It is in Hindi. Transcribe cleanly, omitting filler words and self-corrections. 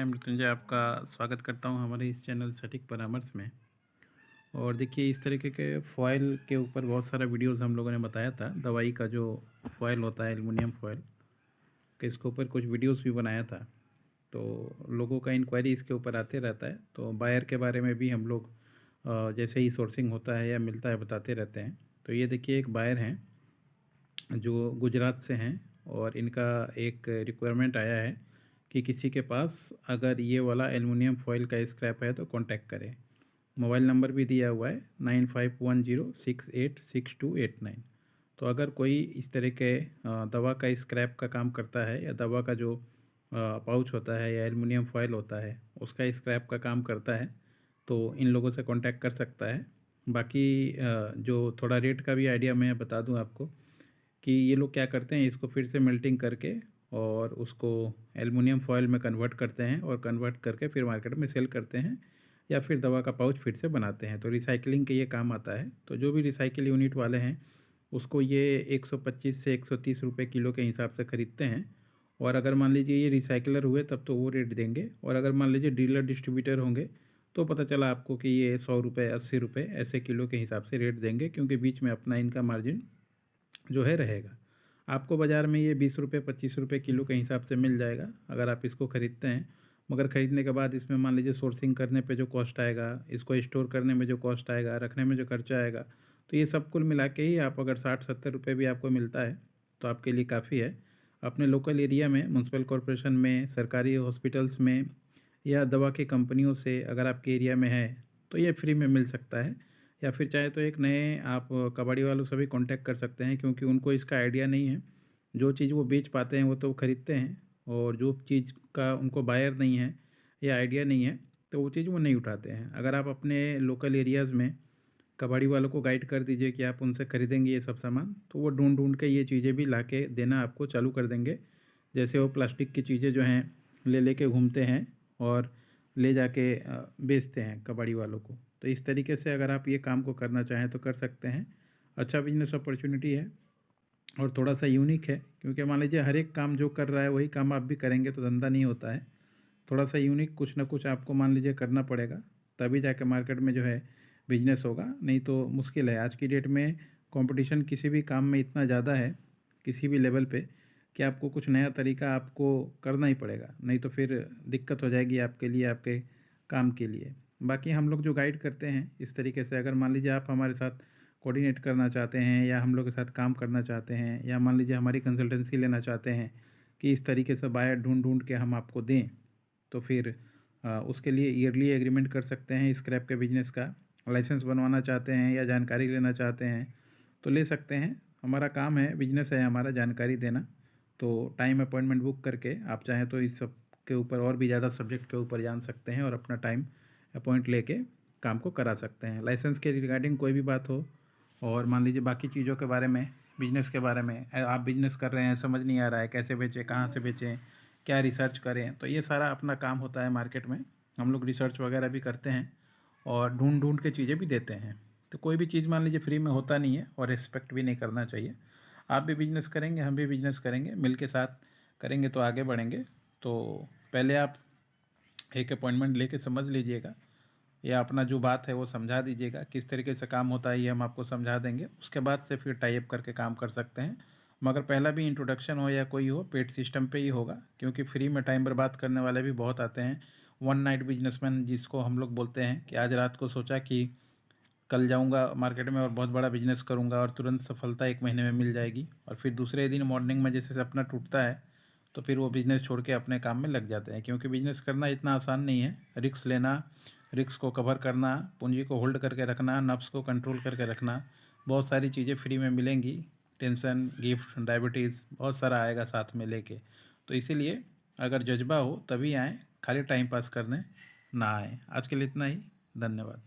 मैं मृत्युंजय आपका स्वागत करता हूं हमारे इस चैनल सटीक परामर्श में। और देखिए, इस तरीके के फ़ॉइल के ऊपर बहुत सारा वीडियोस हम लोगों ने बताया था। दवाई का जो फ़ॉइल होता है एल्युमिनियम फ़ॉइल के, इसके ऊपर कुछ वीडियोस भी बनाया था। तो लोगों का इंक्वायरी इसके ऊपर आते रहता है। तो बायर के बारे में भी हम लोग जैसे ही सोर्सिंग होता है या मिलता है बताते रहते हैं। तो ये देखिए, एक बायर हैं जो गुजरात से हैं और इनका एक रिक्वायरमेंट आया है कि किसी के पास अगर ये वाला एल्युमिनियम फॉइल का स्क्रैप है तो कांटेक्ट करें। मोबाइल नंबर भी दिया हुआ है 9510686289। तो अगर कोई इस तरह के दवा का स्क्रैप का काम करता है या दवा का जो पाउच होता है या एल्युमिनियम फॉइल होता है उसका स्क्रैप का काम करता है तो इन लोगों से कांटेक्ट कर सकता है। बाकी जो थोड़ा रेट का भी आइडिया मैं बता दूं आपको कि ये लोग क्या करते हैं, इसको फिर से मेल्टिंग करके और उसको एल्युमिनियम फॉयल में कन्वर्ट करते हैं और कन्वर्ट करके फिर मार्केट में सेल करते हैं या फिर दवा का पाउच फिर से बनाते हैं। तो रिसाइकलिंग के ये काम आता है। तो जो भी रिसाइकिल यूनिट वाले हैं उसको ये 125 से 130 रुपये किलो के हिसाब से ख़रीदते हैं। और अगर मान लीजिए ये रिसाइकलर हुए तब तो वो रेट देंगे, और अगर मान लीजिए डीलर डिस्ट्रीब्यूटर होंगे तो पता चला आपको कि ये 100 रुपये 80 रुपये ऐसे किलो के हिसाब से रेट देंगे, क्योंकि बीच में अपना इनका मार्जिन जो है रहेगा। आपको बाज़ार में ये 20 रुपये 25 रुपये किलो के हिसाब से मिल जाएगा अगर आप इसको ख़रीदते हैं। मगर ख़रीदने के बाद इसमें मान लीजिए सोर्सिंग करने पे जो कॉस्ट आएगा, इसको स्टोर करने में जो कॉस्ट आएगा, रखने में जो खर्चा आएगा, तो ये सब कुल मिला के ही आप अगर 60-70 रुपये भी आपको मिलता है तो आपके लिए काफ़ी है। अपने लोकल एरिया में म्यूनसिपल कॉरपोरेशन में, सरकारी हॉस्पिटल्स में या दवा की कंपनियों से अगर आपके एरिया में है तो ये फ्री में मिल सकता है। या फिर चाहे तो एक नए आप कबाड़ी वालों से भी कांटेक्ट कर सकते हैं, क्योंकि उनको इसका आइडिया नहीं है। जो चीज़ वो बेच पाते हैं वो तो खरीदते हैं, और जो चीज़ का उनको बायर नहीं है या आइडिया नहीं है तो वो चीज़ वो नहीं उठाते हैं। अगर आप अपने लोकल एरियाज़ में कबाड़ी वालों को गाइड कर दीजिए कि आप उनसे खरीदेंगे ये सब सामान, तो वो ढूंढ ढूंढ के ये चीज़ें भी ला के देना आपको चालू कर देंगे। जैसे वो प्लास्टिक की चीज़ें जो हैं ले के घूमते हैं और ले जाके बेचते हैं कबाड़ी वालों को। तो इस तरीके से अगर आप ये काम को करना चाहें तो कर सकते हैं। अच्छा बिजनेस अपॉर्चुनिटी है और थोड़ा सा यूनिक है, क्योंकि मान लीजिए हर एक काम जो कर रहा है वही काम आप भी करेंगे तो धंधा नहीं होता है। थोड़ा सा यूनिक कुछ ना कुछ आपको मान लीजिए करना पड़ेगा, तभी जाके मार्केट में जो है बिजनेस होगा, नहीं तो मुश्किल है। आज की डेट में कंपटीशन किसी भी काम में इतना ज़्यादा है, किसी भी लेवल पे, कि आपको कुछ नया तरीका आपको करना ही पड़ेगा, नहीं तो फिर दिक्कत हो जाएगी आपके लिए, आपके काम के लिए। बाकी हम लोग जो गाइड करते हैं इस तरीके से, अगर मान लीजिए आप हमारे साथ कोऑर्डिनेट करना चाहते हैं या हम लोग के साथ काम करना चाहते हैं या मान लीजिए हमारी कंसल्टेंसी लेना चाहते हैं कि इस तरीके से बायर ढूंढ ढूंढ के हम आपको दें, तो फिर उसके लिए ईयरली एग्रीमेंट कर सकते हैं। स्क्रैप के बिजनेस का लाइसेंस बनवाना चाहते हैं या जानकारी लेना चाहते हैं तो ले सकते हैं। हमारा काम है, बिजनेस है हमारा, जानकारी देना। तो टाइम अपॉइंटमेंट बुक करके आप चाहें तो इस सब के ऊपर और भी ज़्यादा सब्जेक्ट के ऊपर जान सकते हैं और अपना टाइम अपॉइंट लेके काम को करा सकते हैं। लाइसेंस के रिगार्डिंग कोई भी बात हो और मान लीजिए बाकी चीज़ों के बारे में, बिजनेस के बारे में, आप बिजनेस कर रहे हैं, समझ नहीं आ रहा है कैसे बेचें, कहाँ से बेचें, क्या रिसर्च करें, तो ये सारा अपना काम होता है मार्केट में। हम लोग रिसर्च वगैरह भी करते हैं और ढूंढ ढूंढ के चीज़ें भी देते हैं। तो कोई भी चीज़ मान लीजिए फ्री में होता नहीं है और एक्सपेक्ट भी नहीं करना चाहिए। आप भी बिजनेस करेंगे, हम भी बिजनेस करेंगे, मिल के साथ करेंगे तो आगे बढ़ेंगे। तो पहले आप एक अपॉइंटमेंट लेके समझ लीजिएगा या अपना जो बात है वो समझा दीजिएगा, किस तरीके से काम होता है ये हम आपको समझा देंगे। उसके बाद से फिर टाई अप करके काम कर सकते हैं। मगर पहला भी इंट्रोडक्शन हो या कोई हो, पेड सिस्टम पे ही होगा, क्योंकि फ्री में टाइम बर्बाद करने वाले भी बहुत आते हैं। वन नाइट बिजनेसमैन जिसको हम लोग बोलते हैं, कि आज रात को सोचा कि कल जाऊंगा मार्केट में और बहुत बड़ा बिजनेस करूंगा और तुरंत सफलता 1 महीने में मिल जाएगी, और फिर दूसरे दिन मॉर्निंग में जैसे सपना टूटता है तो फिर वो बिज़नेस छोड़ के अपने काम में लग जाते हैं। क्योंकि बिज़नेस करना इतना आसान नहीं है। रिस्क लेना, रिस्क को कवर करना, पूंजी को होल्ड करके रखना, नफ्स को कंट्रोल करके रखना, बहुत सारी चीज़ें फ्री में मिलेंगी। टेंशन, गिफ्ट, डायबिटीज़ बहुत सारा आएगा साथ में लेके। तो इसीलिए अगर जज्बा हो तभी आएँ, खाली टाइम पास करने ना आएँ। आज के लिए इतना ही। धन्यवाद।